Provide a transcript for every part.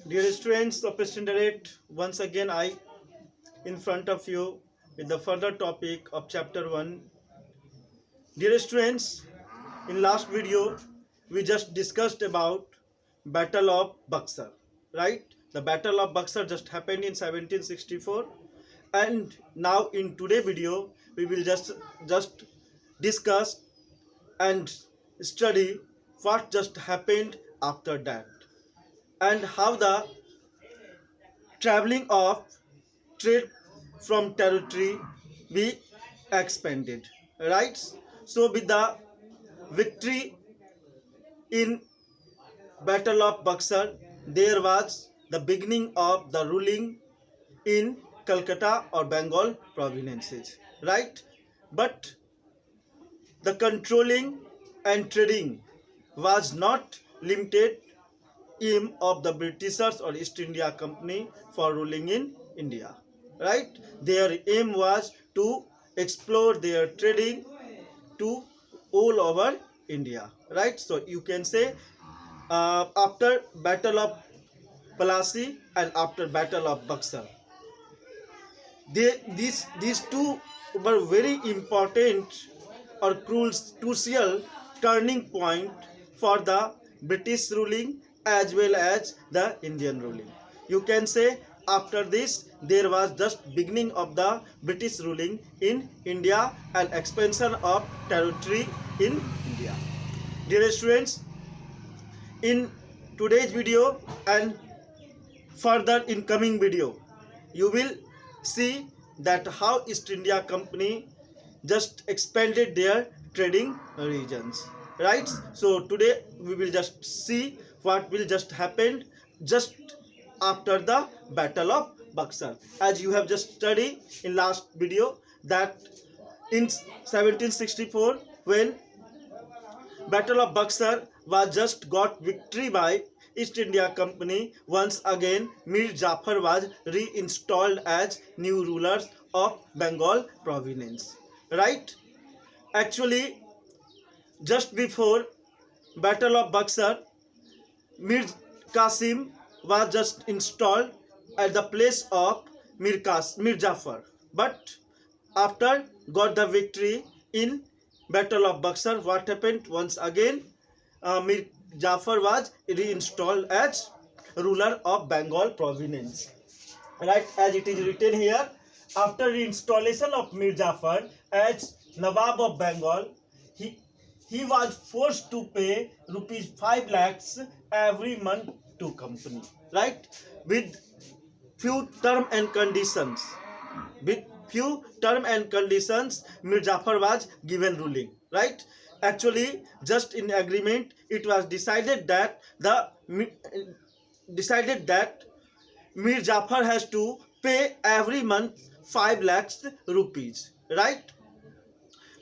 Dear students of Standard, once again I in front of you with the further topic of chapter 1. Dear students, in last video we just discussed about Battle of Buxar, right? The Battle of Buxar just happened in 1764, and now in today video we will just discuss and study what just happened after that and how the traveling of trade from territory be expanded, right? So with the victory in Battle of Buxar, there was the beginning of the ruling in Calcutta or Bengal provinces, right? But the controlling and trading was not limited aim of the Britishers or East India Company for ruling in India, right? Their aim was to explore their trading to all over India, right? So you can say after Battle of Plassey and after Battle of Buxar, these two were very important or crucial turning point for the British ruling as well as the Indian ruling. You can say after this there was just beginning of the British ruling in India and expansion of territory in India. Dear students, in today's video and further in coming video, you will see that how East India Company just expanded their trading regions, right? So today we will just see what will just happen just after the Battle of Buxar. As you have just studied in last video that in 1764 when Battle of Buxar was just got victory by East India Company. Once again, Mir Jafar was reinstalled as new rulers of Bengal province. Right? Actually, just before Battle of Buxar, Mir Qasim was just installed at the place of Mir Jafar. But after got the victory in Battle of Buxar, what happened? Once again, Mir Jafar was reinstalled as ruler of Bengal province. Right, as it is written here, after reinstallation of Mir Jafar as Nawab of Bengal, he he was forced to pay rupees 5 lakhs every month to company, right? With few term and conditions. With few term and conditions, Mir Jafar was given ruling, right? Actually, just in agreement, it was decided that Mir Jafar has to pay every month 5 lakhs rupees, right?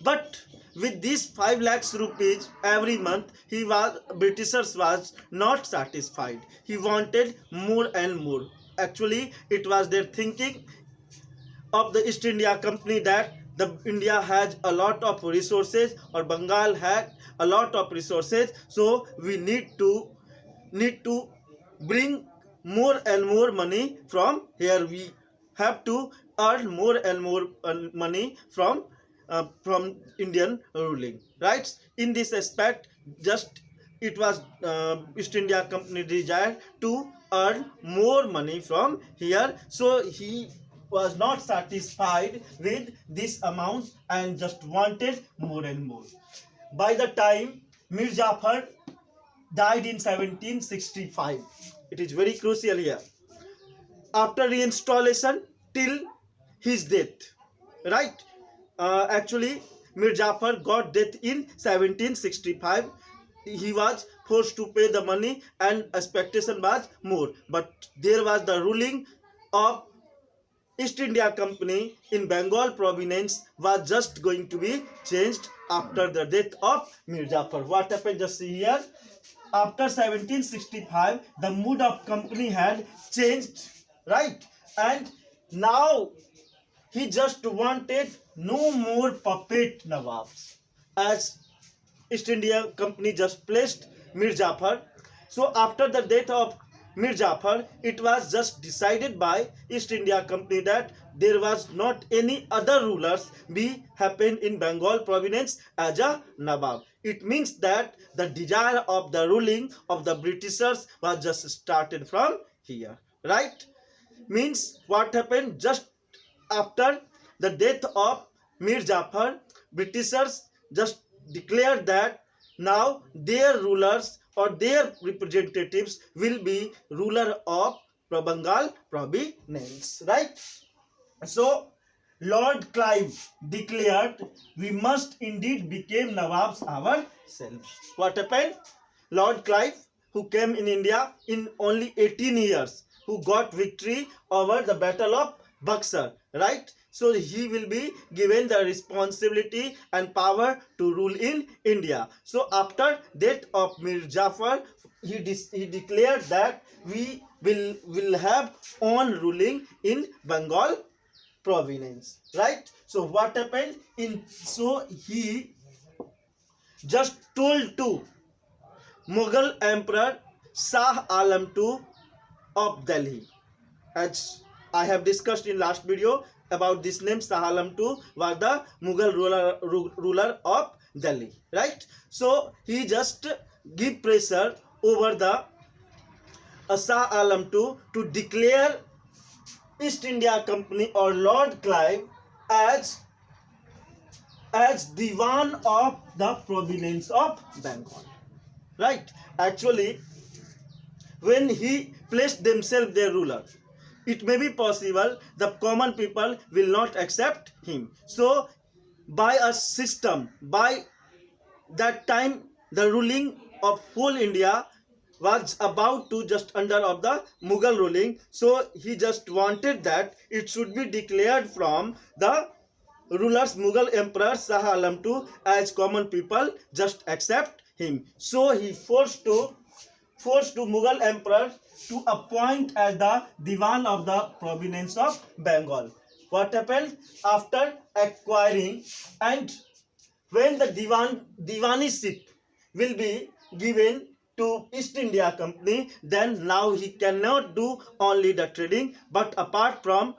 But with these 5 lakhs rupees every month, Britishers was not satisfied. He wanted more and more. Actually, it was their thinking of the East India Company that the India has a lot of resources or Bengal had a lot of resources, so we need to bring more and more money from here. We have to earn more and more money from Indian ruling, right? In this aspect, just it was East India Company desire to earn more money from here, so he was not satisfied with this amount and just wanted more and more. By the time Mir Jafar died in 1765, it is very crucial here. After reinstallation till his death, right? Actually, Mir Jafar got death in 1765. He was forced to pay the money and expectation was more. But there was the ruling of East India Company in Bengal province was just going to be changed after the death of Mir Jafar. What happened? Just see here. After 1765, the mood of company had changed, right? And now he just wanted no more puppet Nawabs, as East India Company just placed Mir Jafar. So after the death of Mir Jafar, it was just decided by East India Company that there was not any other rulers be happened in Bengal province as a Nawab. It means that the desire of the ruling of the Britishers was just started from here, right? Means what happened just after the death of Mir Jafar, Britishers just declared that now their rulers or their representatives will be ruler of Bengal province, right? So Lord Clive declared, we must indeed become Nawabs ourselves. What happened? Lord Clive, who came in India in only 18 years, who got victory over the Battle of Buxar, right? So he will be given the responsibility and power to rule in India. So after death of Mir Jafar, he declared that we will have own ruling in Bengal province, right? So what happened in, so he just told to Mughal emperor Shah Alam II of Delhi. As I have discussed in last video about this name, Shah Alam II was the Mughal ruler of Delhi, right? So he just give pressure over the Shah Alam II to declare East India Company or Lord Clive as Diwan of the province of Bengal, right? Actually, when he placed themselves their ruler, it may be possible the common people will not accept him. So by a system, by that time the ruling of whole India was about to just under of the Mughal ruling, so he just wanted that it should be declared from the rulers Mughal emperor Shah Alam II as common people just accept him. So he forced to Mughal emperor to appoint as the Diwan of the province of Bengal. What happened after acquiring, and when the Diwaniship will be given to East India Company, then now he cannot do only the trading, but apart from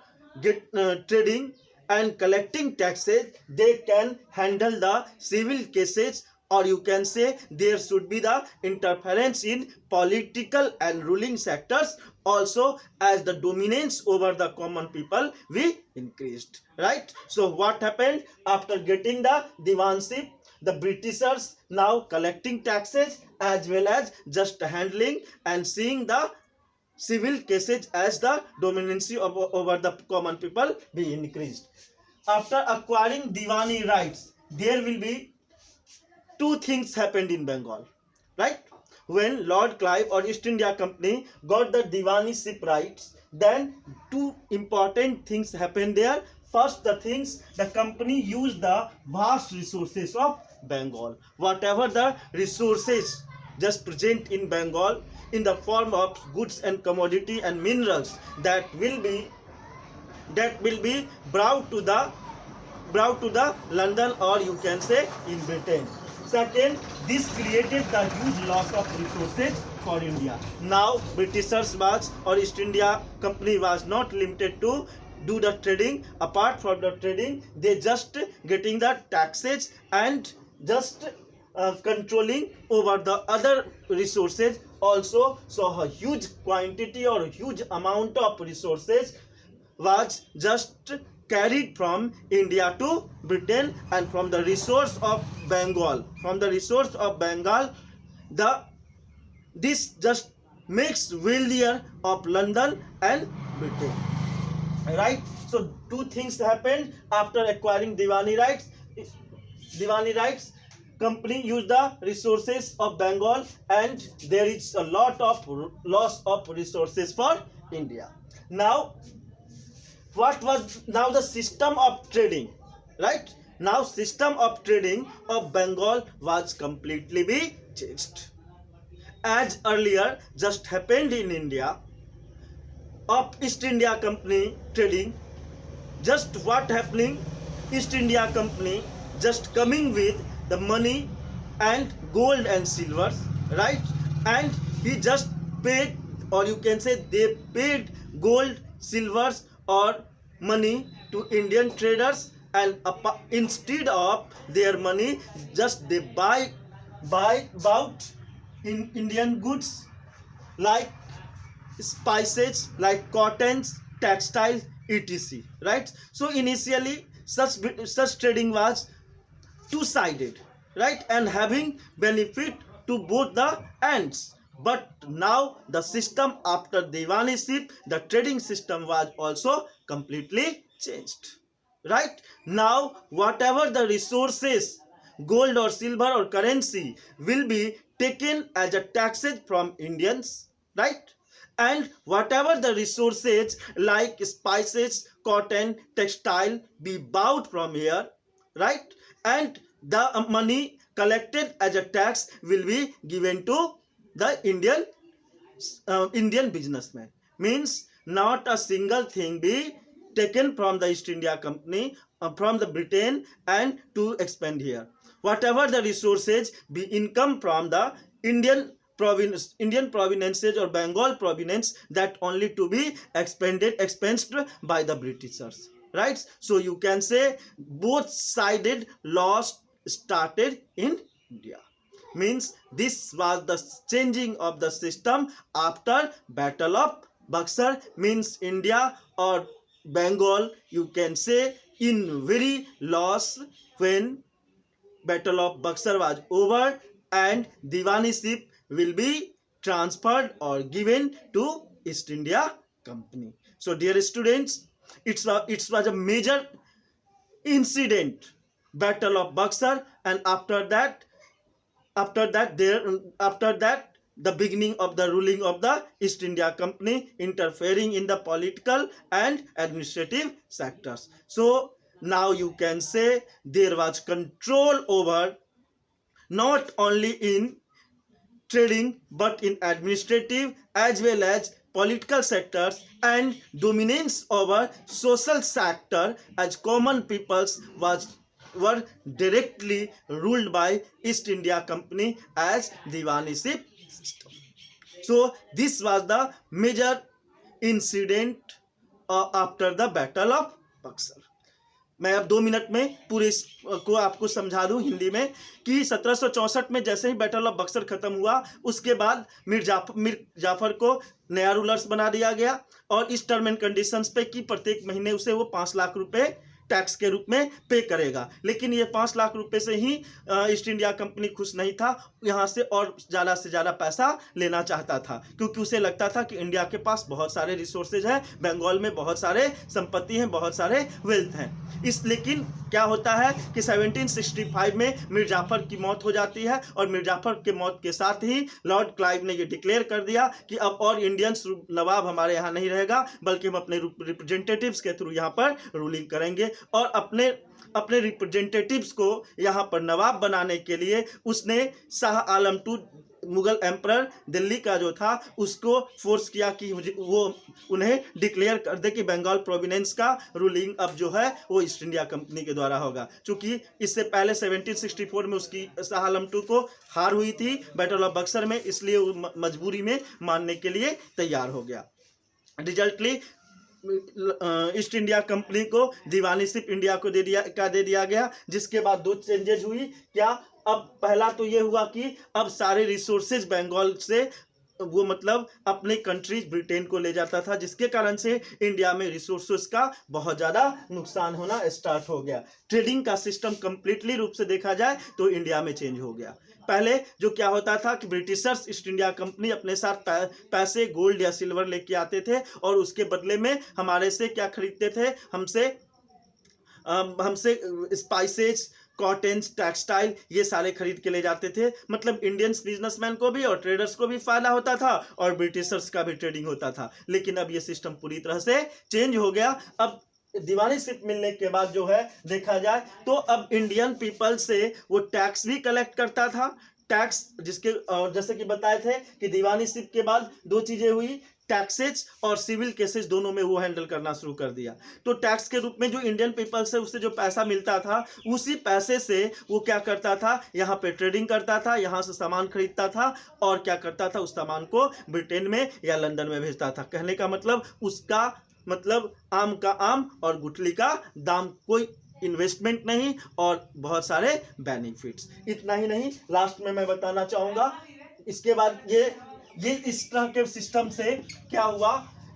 trading and collecting taxes, they can handle the civil cases, or you can say there should be the interference in political and ruling sectors also, as the dominance over the common people we increased, right? So what happened after getting the diwanship? The Britishers now collecting taxes as well as just handling and seeing the civil cases as the dominancy over the common people be increased. After acquiring Diwani rights, there will be two things happened in Bengal, right? When Lord Clive or East India Company got the Diwaniship rights, then two important things happened there. First, the company used the vast resources of Bengal. Whatever the resources just present in Bengal in the form of goods and commodity and minerals that will be brought to the London, or you can say in Britain. Second, this created the huge loss of resources for India. Now Britishers was or East India Company was not limited to do the trading. Apart from the trading, they just getting the taxes and just controlling over the other resources also. So a huge quantity or a huge amount of resources was just carried from India to Britain, and from the resource of Bengal, this just makes wealthier of London and Britain, right? So two things happened after acquiring Diwani rights. Company used the resources of Bengal, and there is a lot of loss of resources for India. Now what was now the system of trading, right? Now system of trading of Bengal was completely be changed. As earlier just happened in India of East India Company trading, just what happening, East India Company just coming with the money and gold and silver, right? And he just paid or you can say they paid gold, silvers or money to Indian traders, and instead of their money just they bought in Indian goods like spices, like cottons, textiles, etc. Right? So initially such trading was two-sided, right, and having benefit to both the ends. But now the system after Diwaniship, the trading system was also completely changed. Right? Now whatever the resources, gold or silver or currency, will be taken as a taxes from Indians, right? And whatever the resources like spices, cotton, textile be bought from here, right? And the money collected as a tax will be given to the Indian businessman. Means not a single thing be taken from the East India Company, from the Britain, and to expend here. Whatever the resources be income from the Indian provinces or Bengal province, that only to be expensed by the Britishers. Right? So you can say both sided loss started in India. Means this was the changing of the system after Battle of Buxar. Means India or Bengal, you can say, in very loss when Battle of Buxar was over and Diwaniship will be transferred or given to East India Company. So dear students, it was a major incident, Battle of Buxar, and after that the beginning of the ruling of the East India Company, interfering in the political and administrative sectors. So now you can say there was control over not only in trading but in administrative as well as political sectors, and dominance over social sector as common peoples were directly ruled by East India Company as Diwaniship system. So this was the major incident after the Battle of Buxar. मैं अब 2 minute में पूरे को आपको समझा दूं हिंदी में कि 1764 में जैसे ही बैटल ऑफ बक्सर खत्म हुआ, उसके बाद मीर जाफर को नया रूलर्स बना दिया गया और इस टर्म एंड कंडीशंस पे कि प्रत्येक महीने उसे वो 5 लाख रुपए टैक्स के रूप में पे करेगा। लेकिन ये 5 लाख रुपए से ही ईस्ट इंडिया कंपनी खुश नहीं था, यहाँ से और ज़्यादा से ज़्यादा पैसा लेना चाहता था, क्योंकि उसे लगता था कि इंडिया के पास बहुत सारे रिसोर्सेज हैं, बंगाल में बहुत सारे संपत्ति हैं, बहुत सारे वेल्थ हैं। लेकिन क्या होता है कि 1765 में मीर जाफर की मौत हो जाती है और मीर जाफर के मौत के साथ ही लॉर्ड क्लाइव ने ये डिक्लेयर कर दिया कि अब और इंडियंस नवाब हमारे यहाँ नहीं रहेगा, बल्कि हम अपने रिप्रेजेंटेटिव्स के थ्रू यहाँ पर रूलिंग करेंगे। और अपने रिप्रेजेंटेटिव्स को यहाँ पर नवाब बनाने के लिए उसने शाह आलम II मुगल एम्परर दिल्ली का जो था उसको फोर्स किया कि वो उन्हें डिक्लेयर कर दे कि बंगाल प्रोविनेंस का रूलिंग अब जो है वो ईस्ट इंडिया कंपनी के द्वारा होगा। चूंकि इससे पहले 1764 में उसकी शाह आलम II को हार हुई थी बैटल ऑफ बक्सर में, इसलिए वो मजबूरी में मानने के लिए तैयार हो गया। रिजल्टली ईस्ट इंडिया कंपनी को दिवानीशिप इंडिया को दे दिया गया, जिसके बाद 2 चेंजेज हुई। क्या? अब पहला तो ये हुआ कि अब सारे रिसोर्सेज बंगाल से वो मतलब अपने कंट्रीज ब्रिटेन को ले जाता था, जिसके कारण से इंडिया में रिसोर्सेज का बहुत ज़्यादा नुकसान होना स्टार्ट हो गया। ट्रेडिंग का सिस्टम कंप्लीटली रूप से देखा जाए तो इंडिया में चेंज हो गया। पहले जो क्या होता था कि ब्रिटिशर्स ईस्ट इंडिया कंपनी अपने साथ पैसे गोल्ड या सिल्वर लेके आते थे और उसके बदले में हमारे से क्या खरीदते थे, हमसे स्पाइसेस, कॉटन्स, टेक्सटाइल ये सारे खरीद के ले जाते थे। मतलब इंडियंस बिजनेसमैन को भी और ट्रेडर्स को भी फायदा होता था और ब्रिटिशर्स का भी ट्रेडिंग होता था। लेकिन अब ये सिस्टम पूरी तरह से चेंज हो गया। अब दिवानीशिप मिलने के बाद जो है देखा जाए तो अब इंडियन पीपल से वो टैक्स भी कलेक्ट करता था, टैक्स, जिसके जैसे कि बताए थे कि दीवानीशिप के बाद दो चीजें हुई, टैक्सेज और सिविल केसेस दोनों में वो हैंडल करना शुरू कर दिया। तो टैक्स के रूप में जो इंडियन पीपल से उससे जो पैसा मिलता था, उसी पैसे से वो क्या करता था, यहाँ पे ट्रेडिंग करता था, यहाँ से सामान खरीदता था और क्या करता था, उस सामान को ब्रिटेन में या लंदन में भेजता था। कहने का मतलब उसका मतलब आम का आम और गुठली का दाम, कोई इन्वेस्टमेंट नहीं और बहुत सारे बेनिफिट्स। इतना ही नहीं, लास्ट में मैं बताना चाहूंगा, इसके बाद ये इस तरह के सिस्टम से क्या हुआ,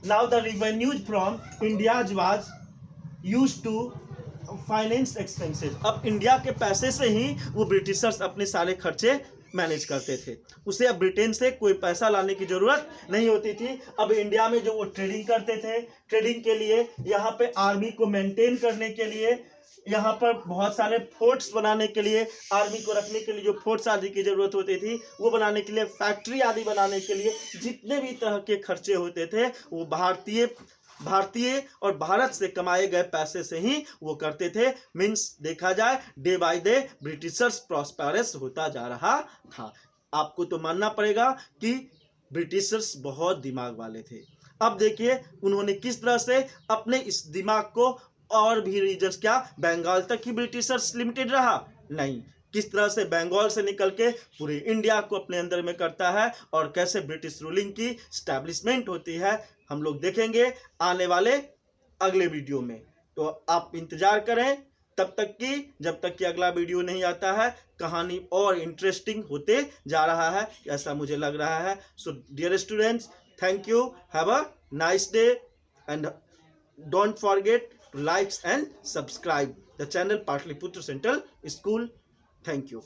now the revenues from India was used to finance expenses. अब इंडिया के पैसे से ही वो ब्रिटिशर्स अपने सारे खर्चे मैनेज करते थे, उसे अब ब्रिटेन से कोई पैसा लाने की जरूरत नहीं होती थी। अब इंडिया में जो वो ट्रेडिंग करते थे, ट्रेडिंग के लिए यहाँ पे आर्मी को मेंटेन करने के लिए, यहाँ पर बहुत सारे फोर्ट्स बनाने के लिए, आर्मी को रखने के लिए जो फोर्ट्स आदि की जरूरत होती थी वो बनाने के लिए, फैक्ट्री आदि बनाने के लिए जितने भी तरह के खर्चे होते थे वो भारतीय और भारत से कमाए गए पैसे से ही वो करते थे। मीन्स देखा जाए day by day Britishers prosperous होता जा रहा था। आपको तो मानना पड़ेगा कि ब्रिटिशर्स बहुत दिमाग वाले थे। अब देखिए उन्होंने किस तरह से अपने इस दिमाग को और भी रीजन्स, क्या बंगाल तक ही ब्रिटिशर्स लिमिटेड रहा? नहीं, किस तरह से बंगाल से निकल के पूरे इंडिया को अपने अंदर में करता है और कैसे ब्रिटिश रूलिंग की स्टैब्लिशमेंट होती है, हम लोग देखेंगे आने वाले अगले वीडियो में। तो आप इंतजार करें तब तक कि जब तक कि अगला वीडियो नहीं आता है, कहानी और इंटरेस्टिंग होते जा रहा है, ऐसा मुझे लग रहा है। So dear students, thank you, have a nice day and don't forget to like and subscribe the channel Patliputra Central School. Thank you.